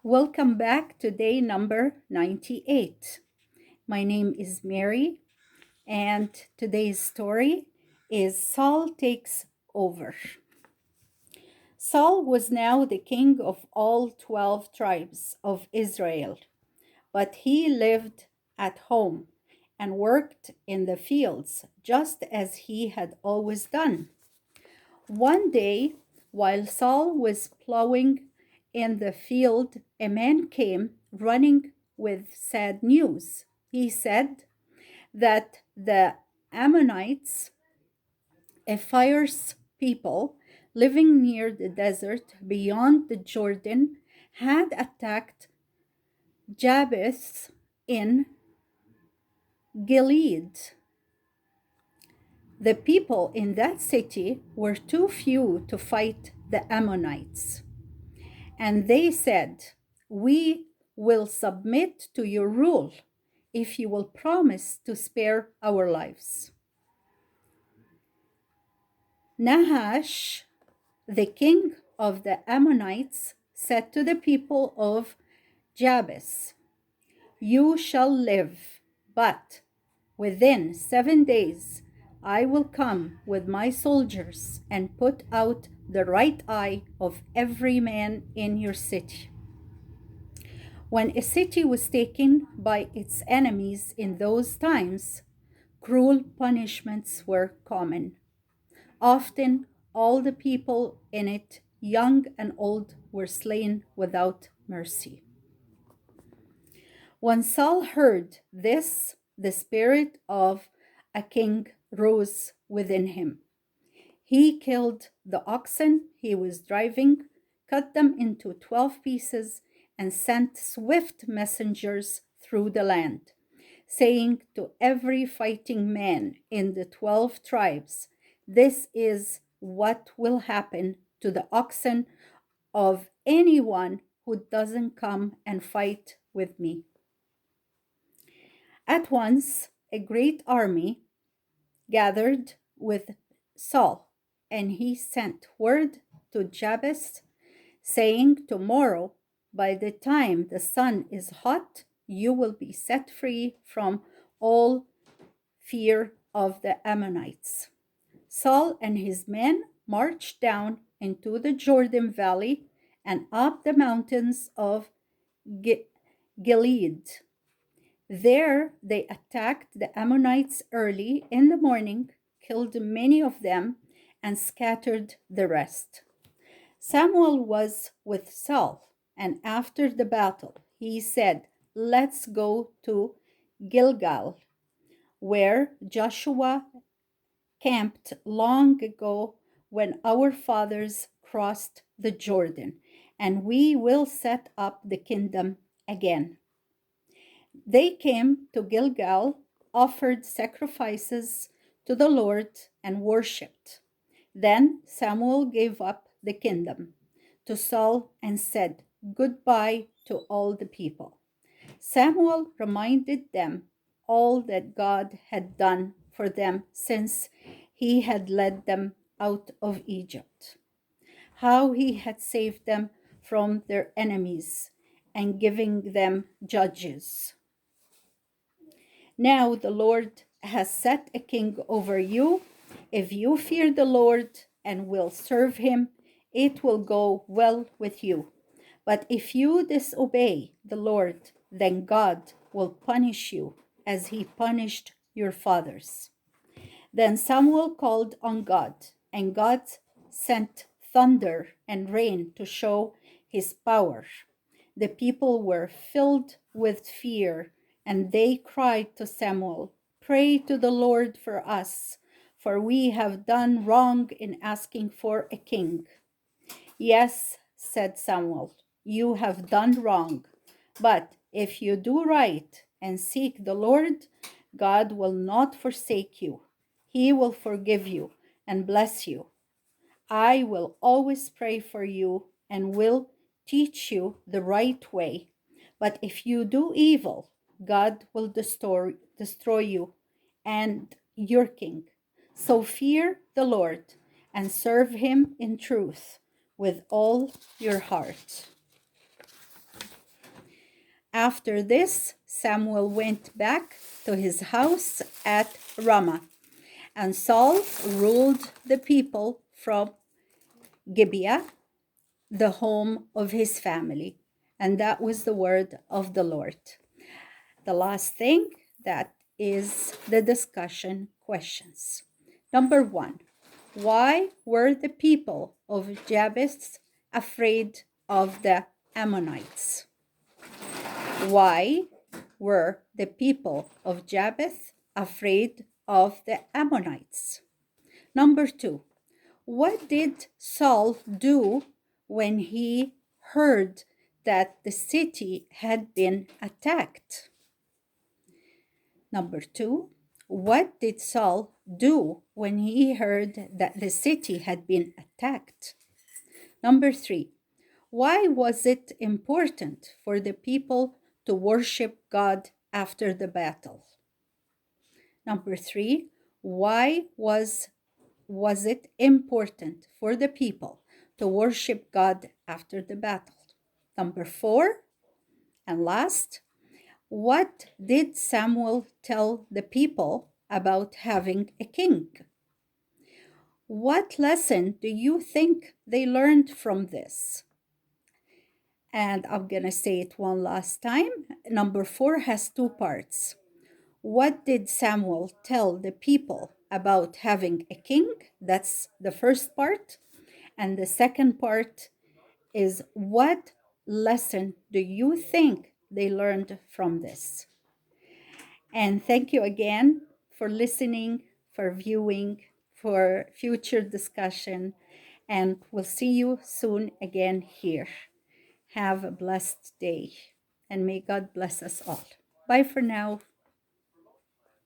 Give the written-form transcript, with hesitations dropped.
Welcome back to day number 98. My name is Mary, and today's story is Saul Takes Over. Saul was now the king of all 12 tribes of Israel, but he lived at home and worked in the fields just as he had always done. One day, while Saul was plowing in the field, a man came running with sad news. He said that the Ammonites, a fierce people living near the desert beyond the Jordan, had attacked Jabez in Gilead. The people in that city were too few to fight the Ammonites. And they said, "We will submit to your rule if you will promise to spare our lives." Nahash, the king of the Ammonites, said to the people of Jabez, "You shall live, but within 7 days I will come with my soldiers and put out the right eye of every man in your city." When a city was taken by its enemies in those times, cruel punishments were common. Often, all the people in it, young and old, were slain without mercy. When Saul heard this, the spirit of a king rose within him. He killed the oxen he was driving, cut them into 12 pieces, and sent swift messengers through the land, saying to every fighting man in the 12 tribes, "This is what will happen to the oxen of anyone who doesn't come and fight with me." At once, a great army gathered with Saul, and he sent word to Jabez, saying, "Tomorrow, by the time the sun is hot, you will be set free from all fear of the Ammonites." Saul and his men marched down into the Jordan Valley and up the mountains of Gilead. There they attacked the Ammonites early in the morning, killed many of them, and scattered the rest. Samuel was with Saul, and after the battle, he said, "Let's go to Gilgal, where Joshua camped long ago when our fathers crossed the Jordan, and we will set up the kingdom again." They came to Gilgal, offered sacrifices to the Lord, and worshipped. Then Samuel gave up the kingdom to Saul and said goodbye to all the people. Samuel reminded them all that God had done for them since he had led them out of Egypt, how he had saved them from their enemies and giving them judges. "Now the Lord has set a king over you. If you fear the Lord and will serve him, it will go well with you. But if you disobey the Lord, then God will punish you as he punished your fathers." Then Samuel called on God, and God sent thunder and rain to show his power. The people were filled with fear, and they cried to Samuel, "Pray to the Lord for us, for we have done wrong in asking for a king." "Yes," said Samuel, "you have done wrong. But if you do right and seek the Lord, God will not forsake you. He will forgive you and bless you. I will always pray for you and will teach you the right way. But if you do evil, God will destroy you and your king. So fear the Lord and serve him in truth with all your heart." After this, Samuel went back to his house at Ramah, and Saul ruled the people from Gibeah, the home of his family. And that was the word of the Lord. The last thing, that is the discussion questions. Number 1, why were the people of Jabez afraid of the Ammonites? Why were the people of Jabez afraid of the Ammonites? Number 2, what did Saul do when he heard that the city had been attacked? Number 2, what did Saul do when he heard that the city had been attacked? Number 3, why was it important for the people to worship God after the battle? Number 3, why was it important for the people to worship God after the battle? Number 4, and last, what did Samuel tell the people about having a king? What lesson do you think they learned from this? And I'm going to say it one last time. Number 4 has 2 parts. What did Samuel tell the people about having a king? That's the first part. And the second part is, what lesson do you think they learned from this? And thank you again for listening, for viewing, for future discussion. And we'll see you soon again here. Have a blessed day, and may God bless us all. Bye for now.